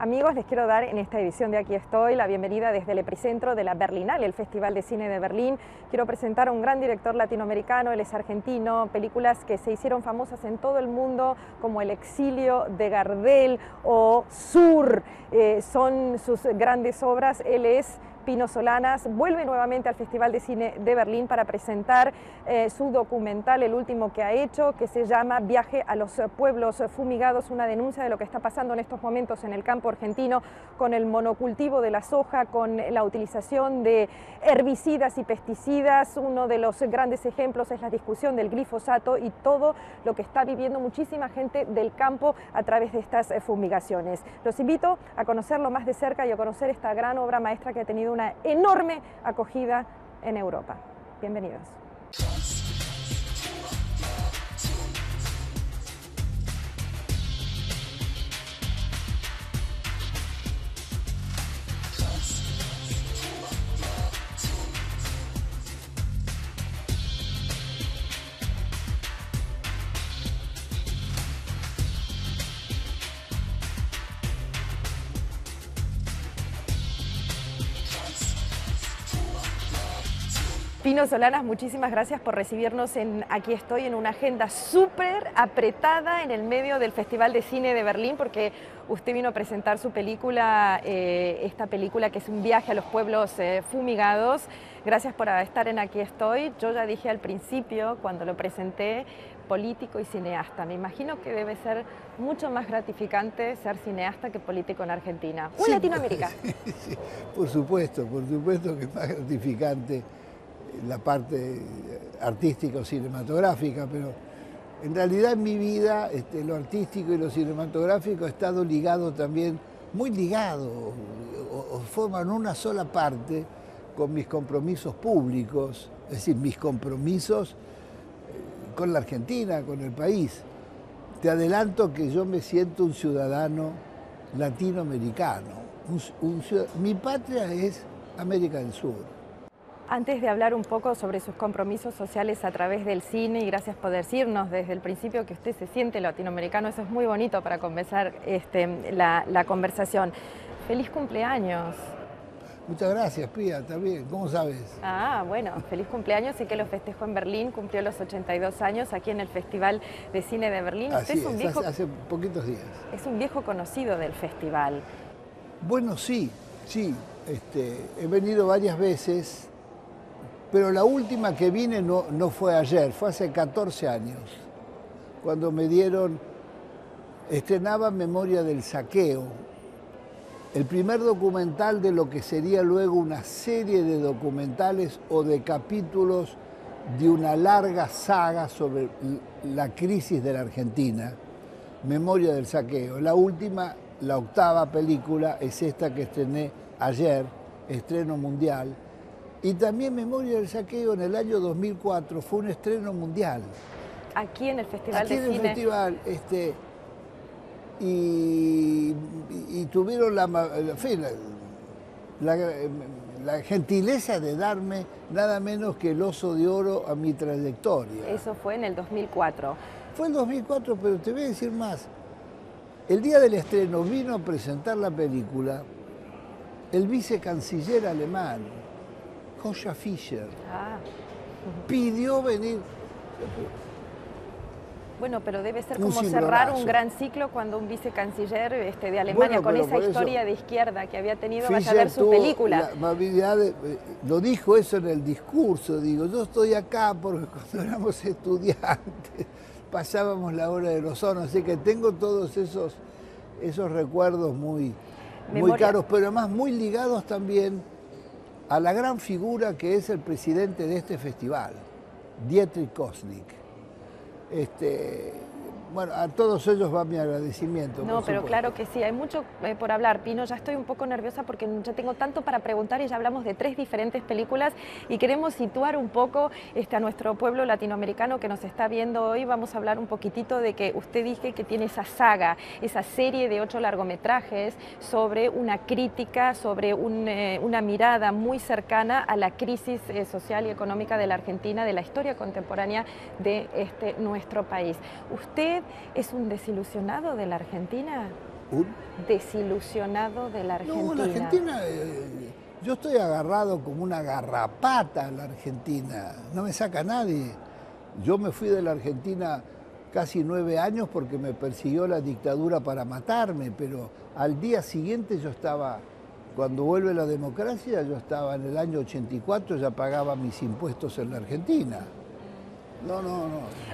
Amigos, les quiero dar en esta edición de Aquí Estoy la bienvenida desde el epicentro de la Berlinale, el Festival de Cine de Berlín. Quiero presentar a un gran director latinoamericano, él es argentino, películas que se hicieron famosas en todo el mundo como El exilio de Gardel o Sur, son sus grandes obras. Él es Pino Solanas, vuelve nuevamente al Festival de Cine de Berlín para presentar su documental, el último que ha hecho, que se llama Viaje a los pueblos fumigados, una denuncia de lo que está pasando en estos momentos en el campo argentino con el monocultivo de la soja, con la utilización de herbicidas y pesticidas. Uno de los grandes ejemplos es la discusión del glifosato y todo lo que está viviendo muchísima gente del campo a través de estas fumigaciones. Los invito a conocerlo más de cerca y a conocer esta gran obra maestra que ha tenido una enorme acogida en Europa. Bienvenidos. Pino Solanas, muchísimas gracias por recibirnos en Aquí Estoy, en una agenda súper apretada en el medio del Festival de Cine de Berlín, porque usted vino a presentar su película, esta película que es un viaje a los pueblos fumigados. Gracias por estar en Aquí Estoy. Yo ya dije al principio, cuando lo presenté, político y cineasta. Me imagino que debe ser mucho más gratificante ser cineasta que político en Argentina o en Latinoamérica. Sí, por supuesto que es más gratificante la parte artística o cinematográfica, pero en realidad en mi vida lo artístico y lo cinematográfico ha estado ligado también, muy ligado, o forman una sola parte con mis compromisos públicos, es decir, mis compromisos con la Argentina, con el país. Te adelanto que yo me siento un ciudadano latinoamericano. Mi patria es América del Sur. Antes de hablar un poco sobre sus compromisos sociales a través del cine, y gracias por decirnos desde el principio que usted se siente latinoamericano, eso es muy bonito para comenzar la conversación. ¡Feliz cumpleaños! Muchas gracias, Pía, también. ¿Cómo sabes? Ah, bueno, feliz cumpleaños. Sí que lo festejó en Berlín, cumplió los 82 años aquí en el Festival de Cine de Berlín. Así es, un viejo, hace poquitos días. Es un viejo conocido del festival. Bueno, sí. He venido varias veces, pero la última que vine no fue ayer, fue hace 14 años, cuando estrenaba Memoria del Saqueo, el primer documental de lo que sería luego una serie de documentales o de capítulos de una larga saga sobre la crisis de la Argentina, Memoria del Saqueo. La última, la octava película, es esta que estrené ayer, estreno mundial. Y también Memoria del Saqueo en el año 2004 fue un estreno mundial. Aquí en el Festival de Cine. Aquí en el festival, y tuvieron la gentileza de darme nada menos que el Oso de Oro a mi trayectoria. Eso fue en el 2004. Fue en 2004, pero te voy a decir más. El día del estreno vino a presentar la película el vicecanciller alemán, Joschka Fischer. Pidió venir. Bueno, pero debe ser como cerrar un gran ciclo cuando un vicecanciller de Alemania, con esa historia de izquierda que había tenido, vaya a ver su película. La amabilidad lo dijo eso en el discurso, digo, yo estoy acá porque cuando éramos estudiantes pasábamos la hora del ozono, así que tengo todos esos recuerdos muy caros, pero además muy ligados también a la gran figura que es el presidente de este festival, Dietrich Kosnik. Bueno, a todos ellos va mi agradecimiento. No, pero claro que sí, hay mucho por hablar. Pino, ya estoy un poco nerviosa porque ya tengo tanto para preguntar y ya hablamos de 3 diferentes películas y queremos situar un poco a nuestro pueblo latinoamericano que nos está viendo hoy. Vamos a hablar un poquitito de que usted dije que tiene esa saga, esa serie de 8 largometrajes sobre una crítica, sobre una mirada muy cercana a la crisis social y económica de la Argentina, de la historia contemporánea de nuestro país. ¿Usted es un desilusionado de la Argentina? ¿Un? Desilusionado de la Argentina. No, la Argentina, yo estoy agarrado como una garrapata a la Argentina, no me saca nadie. Yo me fui de la Argentina casi 9 años porque me persiguió la dictadura para matarme, pero al día siguiente yo estaba, cuando vuelve la democracia, yo estaba en el año 84, ya pagaba mis impuestos en la Argentina. No.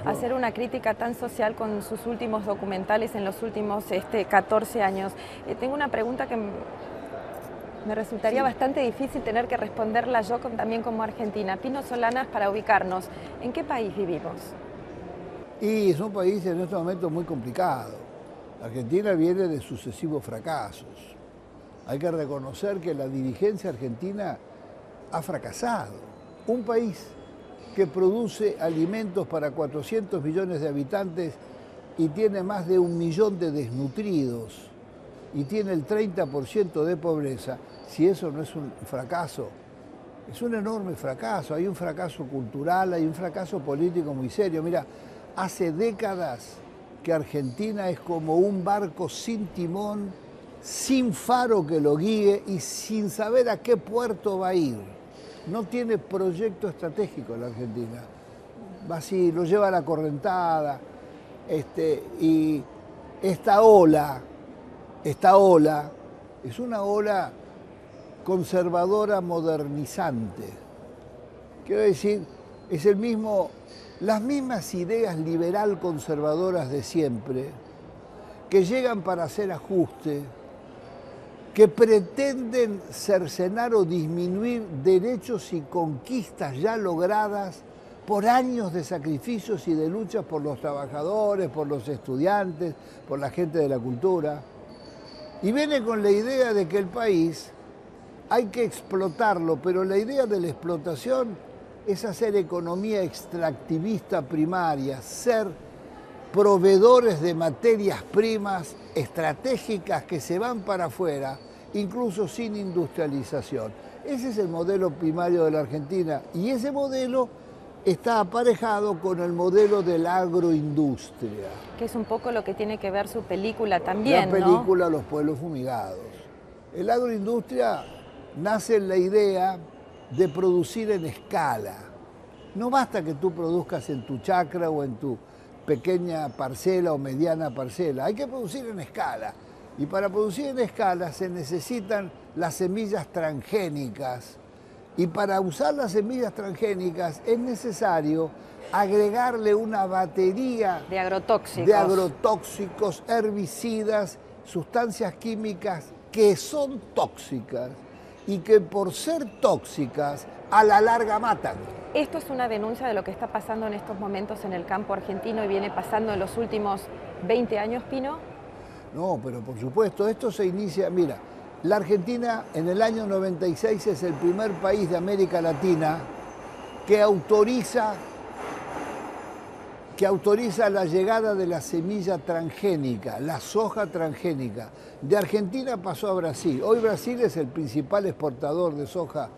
Hacer una crítica tan social con sus últimos documentales en los últimos 14 años. Tengo una pregunta que me resultaría bastante difícil tener que responderla yo también como argentina. Pino Solanas, para ubicarnos, ¿en qué país vivimos? Y es un país en este momento muy complicado. Argentina viene de sucesivos fracasos. Hay que reconocer que la dirigencia argentina ha fracasado. Un país que produce alimentos para 400 millones de habitantes y tiene más de 1 millón de desnutridos y tiene el 30% de pobreza, si eso no es un fracaso, es un enorme fracaso. Hay un fracaso cultural, hay un fracaso político muy serio. Mira, hace décadas que Argentina es como un barco sin timón, sin faro que lo guíe y sin saber a qué puerto va a ir. No tiene proyecto estratégico la Argentina. Va así, lo lleva a la correntada. Y esta ola es una ola conservadora modernizante. Quiero decir, es las mismas ideas liberal conservadoras de siempre, que llegan para hacer ajuste, que pretenden cercenar o disminuir derechos y conquistas ya logradas por años de sacrificios y de luchas por los trabajadores, por los estudiantes, por la gente de la cultura. Y viene con la idea de que el país hay que explotarlo, pero la idea de la explotación es hacer economía extractivista primaria, ser proveedores de materias primas estratégicas que se van para afuera, incluso sin industrialización. Ese es el modelo primario de la Argentina y ese modelo está aparejado con el modelo de la agroindustria. Que es un poco lo que tiene que ver su película también, ¿no? La película Los pueblos fumigados. La agroindustria nace en la idea de producir en escala. No basta que tú produzcas en tu chacra o en tu pequeña parcela o mediana parcela, hay que producir en escala. Y para producir en escala se necesitan las semillas transgénicas. Y para usar las semillas transgénicas es necesario agregarle una batería de agrotóxicos, herbicidas, sustancias químicas que son tóxicas y que por ser tóxicas a la larga matan. Esto es una denuncia de lo que está pasando en estos momentos en el campo argentino y viene pasando en los últimos 20 años, Pino. No, pero por supuesto, esto se inicia, mira, la Argentina en el año 96 es el primer país de América Latina que autoriza la llegada de la semilla transgénica, la soja transgénica. De Argentina pasó a Brasil. Hoy Brasil es el principal exportador de soja,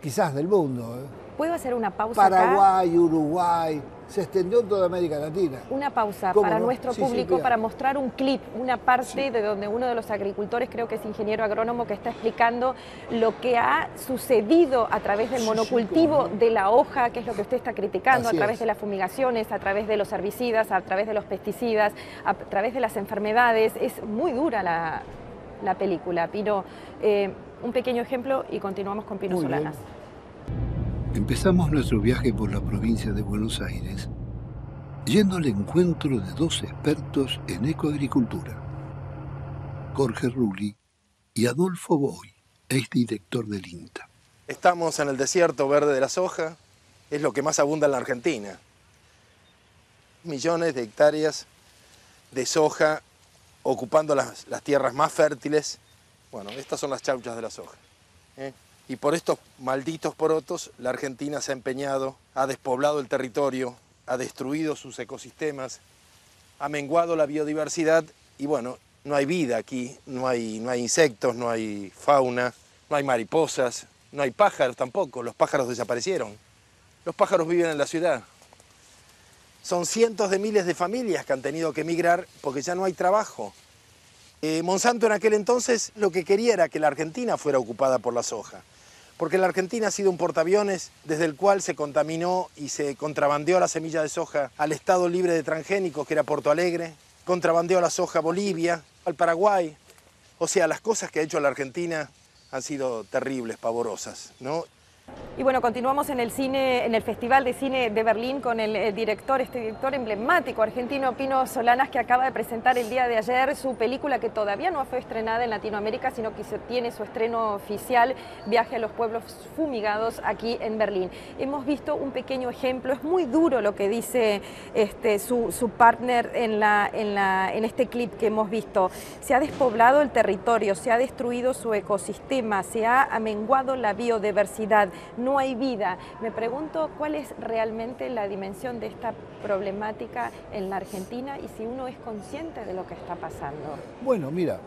quizás del mundo. ¿Puedo hacer una pausa Paraguay, acá? Uruguay, se extendió en toda América Latina. Una pausa para nuestro público, para mostrar un clip, una parte de donde uno de los agricultores, creo que es ingeniero agrónomo, que está explicando lo que ha sucedido a través del monocultivo de la hoja, que es lo que usted está criticando, a través de las fumigaciones, a través de los herbicidas, a través de los pesticidas, a través de las enfermedades. Es muy dura la película, Pino. Un pequeño ejemplo y continuamos con Pino Solanas. Empezamos nuestro viaje por la provincia de Buenos Aires, yendo al encuentro de 2 expertos en ecoagricultura, Jorge Rulli y Adolfo Boy, exdirector del INTA. Estamos en el desierto verde de la soja, es lo que más abunda en la Argentina. Millones de hectáreas de soja ocupando las tierras más fértiles. Bueno, estas son las chauchas de la soja. Y por estos malditos porotos, la Argentina se ha empeñado, ha despoblado el territorio, ha destruido sus ecosistemas, ha menguado la biodiversidad y bueno, no hay vida aquí, no hay insectos, no hay fauna, no hay mariposas, no hay pájaros tampoco, los pájaros desaparecieron. Los pájaros viven en la ciudad. Son cientos de miles de familias que han tenido que emigrar porque ya no hay trabajo. Monsanto en aquel entonces lo que quería era que la Argentina fuera ocupada por la soja, porque la Argentina ha sido un portaaviones desde el cual se contaminó y se contrabandeó la semilla de soja al Estado libre de transgénicos, que era Porto Alegre, contrabandeó la soja a Bolivia, al Paraguay. O sea, las cosas que ha hecho la Argentina han sido terribles, pavorosas, ¿no? Y bueno, continuamos en el cine, en el Festival de Cine de Berlín con el director, este director emblemático argentino, Pino Solanas, que acaba de presentar el día de ayer su película que todavía no fue estrenada en Latinoamérica, sino que tiene su estreno oficial, Viaje a los Pueblos Fumigados, aquí en Berlín. Hemos visto un pequeño ejemplo, es muy duro lo que dice su partner en este clip que hemos visto. Se ha despoblado el territorio, se ha destruido su ecosistema, se ha amenguado la biodiversidad. No hay vida. Me pregunto cuál es realmente la dimensión de esta problemática en la Argentina y si uno es consciente de lo que está pasando. Bueno, mira,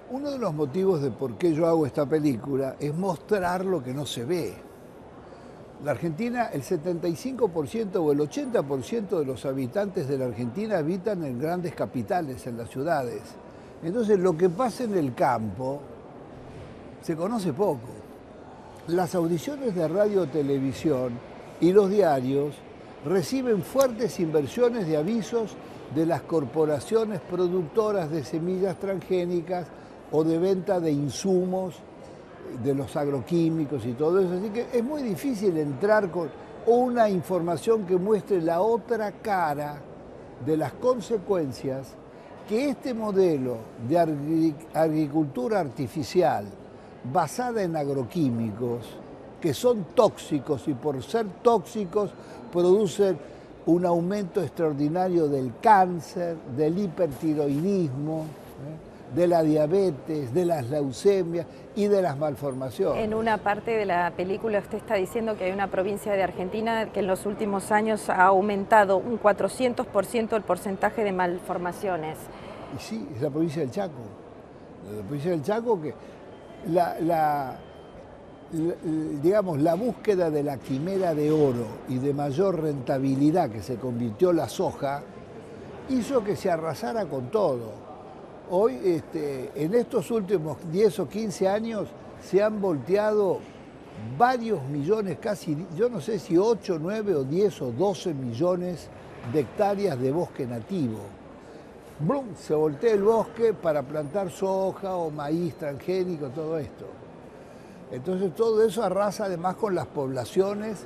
uno de los motivos de por qué yo hago esta película es mostrar lo que no se ve. La Argentina, el 75% o el 80% de los habitantes de la Argentina habitan en grandes capitales, en las ciudades. Entonces, lo que pasa en el campo se conoce poco. Las audiciones de radio, televisión y los diarios reciben fuertes inversiones de avisos de las corporaciones productoras de semillas transgénicas o de venta de insumos de los agroquímicos y todo eso. Así que es muy difícil entrar con una información que muestre la otra cara de las consecuencias que este modelo de agricultura artificial basada en agroquímicos, que son tóxicos y por ser tóxicos producen un aumento extraordinario del cáncer, del hipertiroidismo, de la diabetes, de las leucemias y de las malformaciones. En una parte de la película usted está diciendo que hay una provincia de Argentina que en los últimos años ha aumentado un 400% el porcentaje de malformaciones. Y sí, es la provincia del Chaco. La provincia del Chaco que digamos, la búsqueda de la quimera de oro y de mayor rentabilidad que se convirtió la soja hizo que se arrasara con todo. Hoy, en estos últimos 10 o 15 años, se han volteado varios millones, casi, yo no sé si 8, 9 o 10 o 12 millones de hectáreas de bosque nativo. ¡Blum! Se voltea el bosque para plantar soja o maíz transgénico, todo esto. Entonces todo eso arrasa además con las poblaciones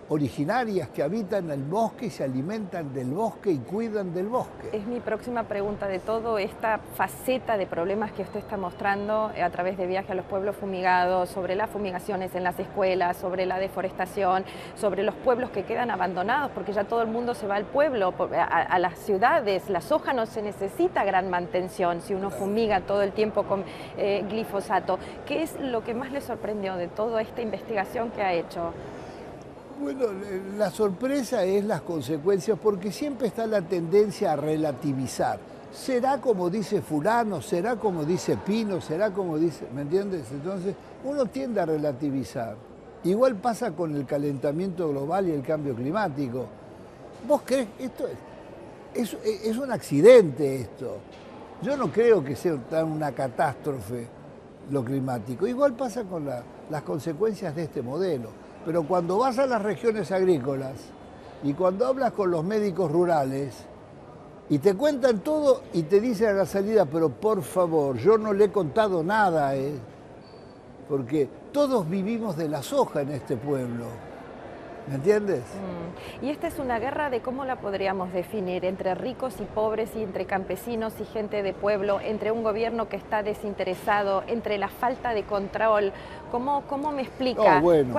originarias que habitan el bosque y se alimentan del bosque y cuidan del bosque. Es mi próxima pregunta de todo esta faceta de problemas que usted está mostrando a través de Viaje a los Pueblos Fumigados, sobre las fumigaciones en las escuelas, sobre la deforestación, sobre los pueblos que quedan abandonados, porque ya todo el mundo se va al pueblo, a las ciudades. La soja no se necesita gran mantención si uno fumiga todo el tiempo con glifosato. ¿Qué es lo que más le sorprendió de toda esta investigación que ha hecho? Bueno, la sorpresa es las consecuencias, porque siempre está la tendencia a relativizar. ¿Será como dice fulano? ¿Será como dice Pino? ¿Será como dice...? ¿Me entiendes? Entonces, uno tiende a relativizar. Igual pasa con el calentamiento global y el cambio climático. ¿Vos crees que esto es un accidente esto? Yo no creo que sea tan una catástrofe lo climático. Igual pasa con las consecuencias de este modelo. Pero cuando vas a las regiones agrícolas y cuando hablas con los médicos rurales y te cuentan todo y te dicen a la salida, pero por favor, yo no le he contado nada, porque todos vivimos de la soja en este pueblo. ¿Me entiendes? Y esta es una guerra de cómo la podríamos definir, entre ricos y pobres, y entre campesinos y gente de pueblo, entre un gobierno que está desinteresado, entre la falta de control. ¿Cómo me explica? No, bueno,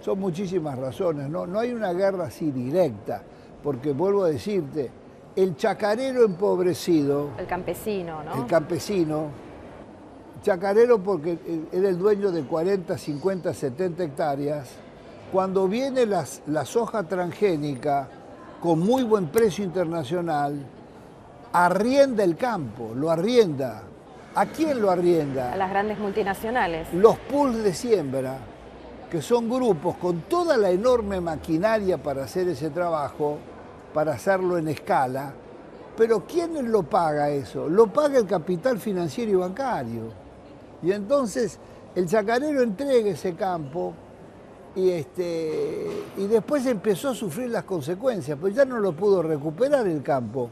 son muchísimas razones. No hay una guerra así directa, porque vuelvo a decirte, el chacarero empobrecido... El campesino, ¿no? El campesino, chacarero porque era el dueño de 40, 50, 70 hectáreas. Cuando viene la soja transgénica con muy buen precio internacional, arrienda el campo, lo arrienda. ¿A quién lo arrienda? A las grandes multinacionales. Los pools de siembra, que son grupos con toda la enorme maquinaria para hacer ese trabajo, para hacerlo en escala, Pero ¿quién lo paga eso? Lo paga el capital financiero y bancario. Y entonces el chacarero entrega ese campo y después empezó a sufrir las consecuencias, pues ya no lo pudo recuperar el campo,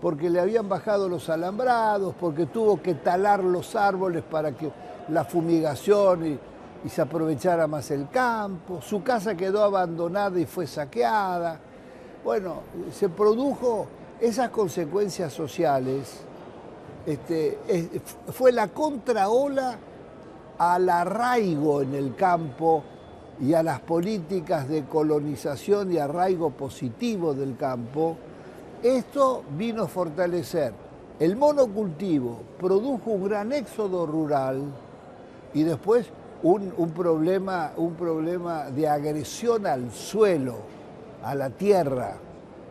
porque le habían bajado los alambrados, porque tuvo que talar los árboles para que la fumigación y se aprovechara más el campo. Su casa quedó abandonada y fue saqueada. Bueno, se produjo esas consecuencias sociales. Fue la contraola al arraigo en el campo y a las políticas de colonización y arraigo positivo del campo. Esto vino a fortalecer el monocultivo, produjo un gran éxodo rural y después un problema de agresión al suelo, a la tierra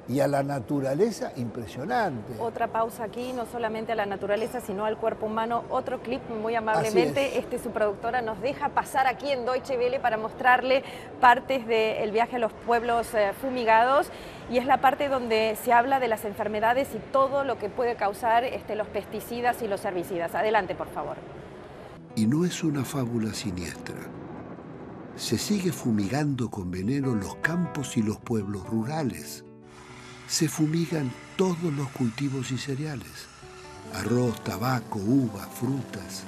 y a la naturaleza impresionante. Otra pausa aquí, no solamente a la naturaleza, sino al cuerpo humano. Otro clip, muy amablemente, su productora nos deja pasar aquí en Deutsche Welle para mostrarle partes del viaje a los pueblos fumigados, y es la parte donde se habla de las enfermedades y todo lo que puede causar los pesticidas y los herbicidas. Adelante, por favor. Y no es una fábula siniestra. Se sigue fumigando con veneno los campos y los pueblos rurales. Se fumigan todos los cultivos y cereales, arroz, tabaco, uva, frutas.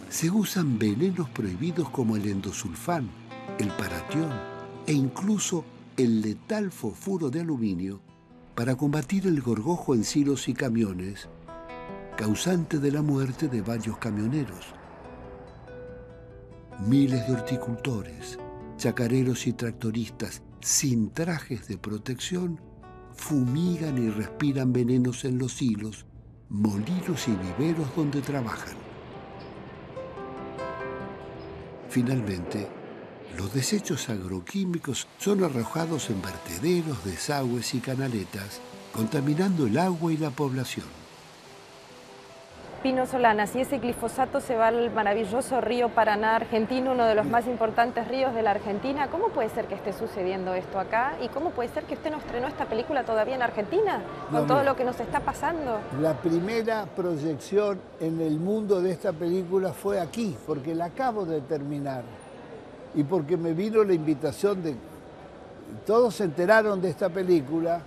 Se usan venenos prohibidos como el endosulfán, el paratión e incluso el letal fosfuro de aluminio para combatir el gorgojo en silos y camiones, causante de la muerte de varios camioneros. Miles de horticultores, chacareros y tractoristas sin trajes de protección fumigan y respiran venenos en los silos, molinos y viveros donde trabajan. Finalmente, los desechos agroquímicos son arrojados en vertederos, desagües y canaletas, contaminando el agua y la población. Pino Solana, si ese glifosato se va al maravilloso río Paraná argentino, uno de los más importantes ríos de la Argentina, ¿cómo puede ser que esté sucediendo esto acá? ¿Y cómo puede ser que usted no estrenó esta película todavía en Argentina, con todo lo que nos está pasando? La primera proyección en el mundo de esta película fue aquí, porque la acabo de terminar. Y porque me vino la invitación de... Todos se enteraron de esta película,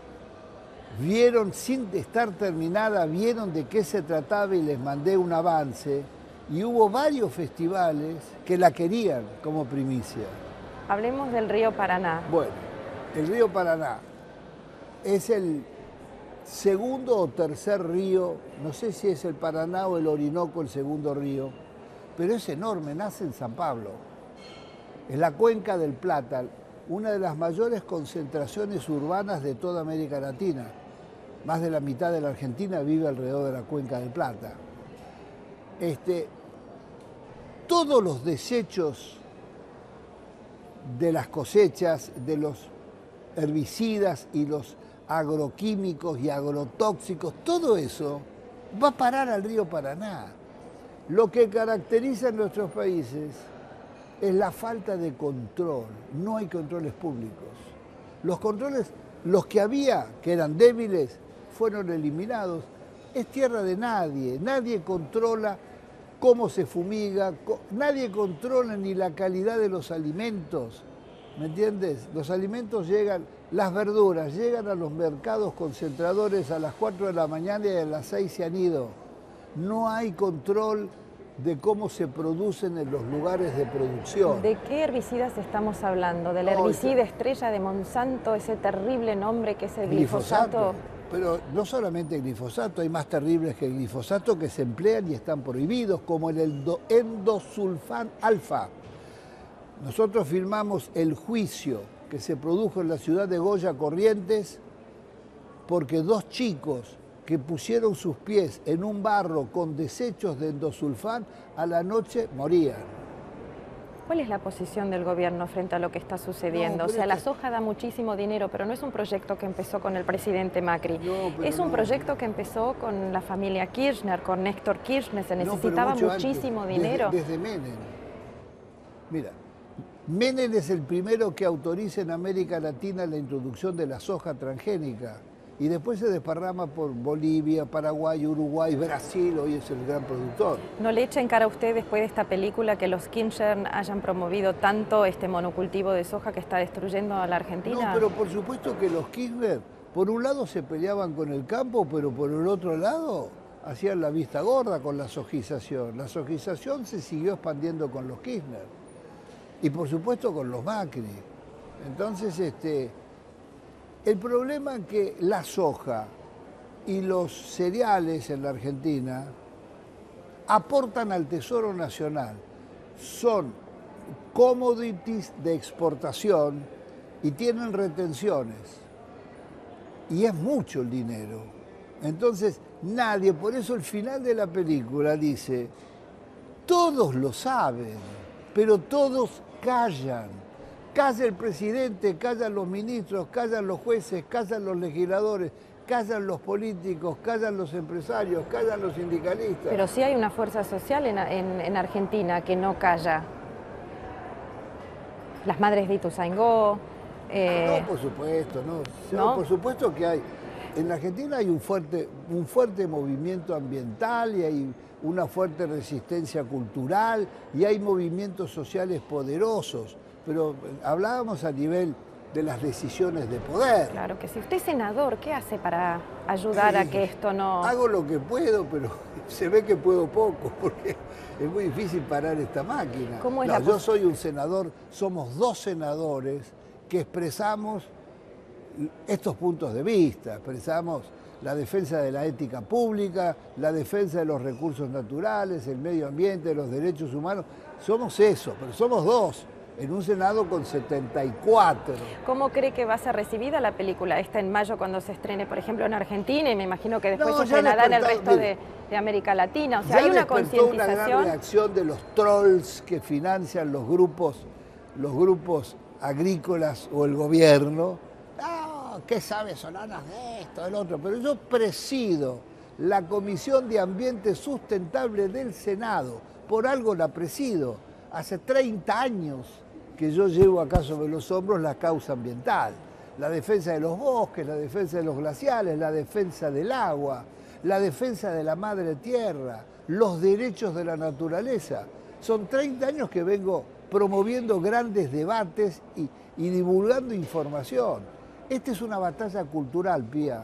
vieron, sin estar terminada, vieron de qué se trataba y les mandé un avance. Y hubo varios festivales que la querían como primicia. Hablemos del río Paraná. Bueno, el río Paraná es el segundo o tercer río, no sé si es el Paraná o el Orinoco el segundo río, pero es enorme, nace en San Pablo. Es la cuenca del Plata, una de las mayores concentraciones urbanas de toda América Latina. Más de la mitad de la Argentina vive alrededor de la cuenca del Plata. Todos los desechos de las cosechas, de los herbicidas y los agroquímicos y agrotóxicos, todo eso va a parar al río Paraná. Lo que caracteriza en nuestros países es la falta de control. No hay controles públicos. Los controles, los que había, que eran débiles, fueron eliminados. Es tierra de nadie. Nadie controla cómo se fumiga, nadie controla ni la calidad de los alimentos. ¿Me entiendes? Los alimentos llegan, las verduras llegan a los mercados concentradores a las 4 de la mañana y a las 6 se han ido. No hay control de cómo se producen en los lugares de producción. ¿De qué herbicidas estamos hablando? ¿Del herbicida estrella de Monsanto, ese terrible nombre que es el glifosato? Pero no solamente el glifosato, hay más terribles que el glifosato que se emplean y están prohibidos, como el endosulfán alfa. Nosotros firmamos el juicio que se produjo en la ciudad de Goya, Corrientes, porque 2 chicos que pusieron sus pies en un barro con desechos de endosulfán, a la noche morían. ¿Cuál es la posición del gobierno frente a lo que está sucediendo? O sea, la soja da muchísimo dinero, pero no es un proyecto que empezó con el presidente Macri. Es un proyecto que empezó con la familia Kirchner, con Néstor Kirchner. Se necesitaba muchísimo dinero. Desde Menem. Mira, Menem es el primero que autoriza en América Latina la introducción de la soja transgénica. y después se desparrama por Bolivia, Paraguay, Uruguay, Brasil, hoy es el gran productor. ¿No le echa en cara a usted después de esta película que los Kirchner hayan promovido tanto este monocultivo de soja que está destruyendo a la Argentina? No, pero por supuesto que los Kirchner, por un lado se peleaban con el campo, pero por el otro lado hacían la vista gorda con la sojización. La sojización se siguió expandiendo con los Kirchner y por supuesto con los Macri. Entonces, el problema es que la soja y los cereales en la Argentina aportan al Tesoro Nacional. Son commodities de exportación y tienen retenciones. Y es mucho el dinero. Entonces, nadie, por eso el final de la película dice, todos lo saben, pero todos callan. Calla el presidente, callan los ministros, callan los jueces, callan los legisladores, callan los políticos, callan los empresarios, callan los sindicalistas. Pero sí hay una fuerza social en Argentina que no calla. Las madres de Ituzaingó. No, por supuesto, no, por supuesto que hay. En la Argentina hay un fuerte movimiento ambiental y hay una fuerte resistencia cultural y hay movimientos sociales poderosos, pero hablábamos a nivel de las decisiones de poder. Claro que sí. Usted es senador, ¿qué hace para ayudar a que esto no...? Hago lo que puedo, pero se ve que puedo poco, porque es muy difícil parar esta máquina. ¿Cómo es yo soy un senador, somos 2 senadores que expresamos estos puntos de vista, expresamos la defensa de la ética pública, la defensa de los recursos naturales, el medio ambiente, los derechos humanos. Somos eso, pero somos 2 en un Senado con 74. ¿Cómo cree que va a ser recibida la película esta en mayo cuando se estrene, por ejemplo, en Argentina? Y me imagino que después se estrenará en el resto de América Latina. O sea, hay una concientización. Una gran reacción de los trolls que financian los grupos agrícolas o el gobierno. ¿Qué sabe Solanas de esto, del otro? Pero yo presido la Comisión de Ambiente Sustentable del Senado, por algo la presido. Hace 30 años que yo llevo acá sobre los hombros la causa ambiental, la defensa de los bosques, la defensa de los glaciales, la defensa del agua, la defensa de la madre tierra, los derechos de la naturaleza. Son 30 años que vengo promoviendo grandes debates y divulgando información. Esta es una batalla cultural, Pía.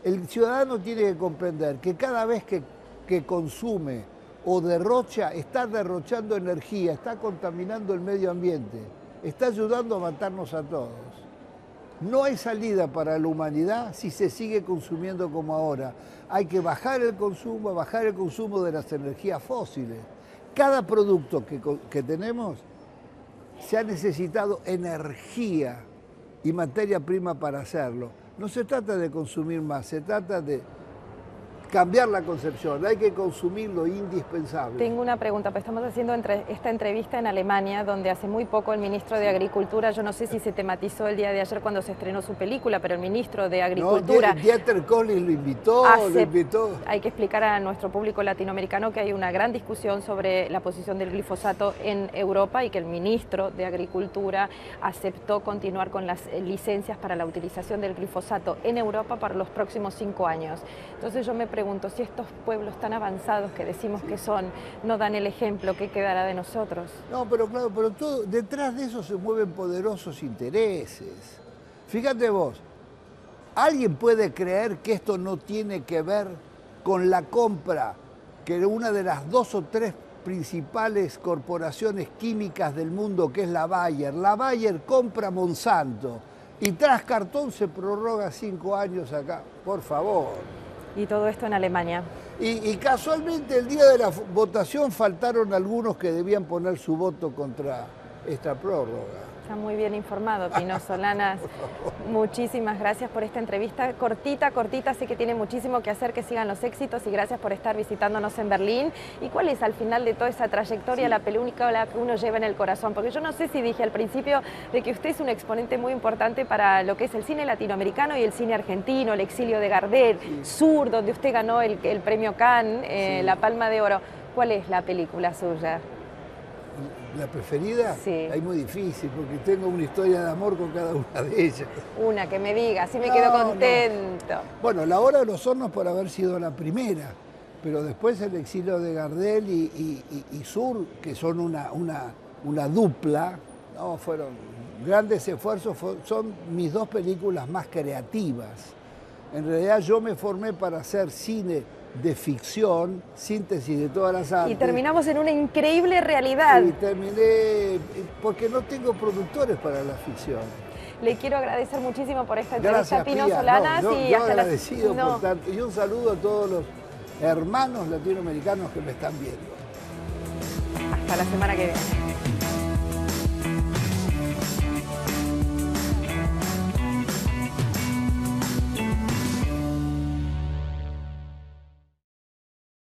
El ciudadano tiene que comprender que cada vez que consume o derrocha, está derrochando energía, está contaminando el medio ambiente, está ayudando a matarnos a todos. No hay salida para la humanidad si se sigue consumiendo como ahora. Hay que bajar el consumo de las energías fósiles. Cada producto que tenemos se ha necesitado energía y materia prima para hacerlo. No se trata de consumir más, se trata de cambiar la concepción, hay que consumir lo indispensable. Tengo una pregunta, pues estamos haciendo esta entrevista en Alemania, donde hace muy poco el ministro de Agricultura, yo no sé si se tematizó el día de ayer cuando se estrenó su película, pero el ministro de Agricultura... No, Dieter Kohlin lo invitó. Hay que explicar a nuestro público latinoamericano que hay una gran discusión sobre la posición del glifosato en Europa y que el ministro de Agricultura aceptó continuar con las licencias para la utilización del glifosato en Europa para los próximos 5 años. Entonces yo me pregunto si estos pueblos tan avanzados que decimos que son, no dan el ejemplo, ¿qué quedará de nosotros? No, pero claro, detrás de eso se mueven poderosos intereses. Fíjate vos, ¿alguien puede creer que esto no tiene que ver con la compra que una de las 2 o 3 principales corporaciones químicas del mundo, que es la Bayer compra Monsanto y tras cartón se prorroga 5 años acá? Por favor. Y todo esto en Alemania. Y casualmente el día de la votación faltaron algunos que debían poner su voto contra esta prórroga. Está muy bien informado, Pino Solanas. Muchísimas gracias por esta entrevista cortita, sé que tiene muchísimo que hacer, que sigan los éxitos y gracias por estar visitándonos en Berlín. ¿Y cuál es al final de toda esa trayectoria la película que uno lleva en el corazón? Porque yo no sé si dije al principio de que usted es un exponente muy importante para lo que es el cine latinoamericano y el cine argentino, el exilio de Gardel, Sur, donde usted ganó el premio Cannes, la Palma de Oro. ¿Cuál es la película suya? la preferida, Sí. es muy difícil, porque tengo una historia de amor con cada una de ellas. Una que me diga, así me No, quedo no. contento. Bueno, La Hora de los Hornos por haber sido la primera, pero después El exilio de Gardel y Sur, que son una dupla, ¿no? Fueron grandes esfuerzos, son mis dos películas más creativas. En realidad yo me formé para hacer cine de ficción, síntesis de todas las artes. Y terminamos en una increíble realidad. Y terminé, porque no tengo productores para la ficción. Le quiero agradecer muchísimo por esta entrevista, Gracias, Pino Pía. Solanas. No, y yo hasta agradecido la... por tanto. Y un saludo a todos los hermanos latinoamericanos que me están viendo. Hasta la semana que viene.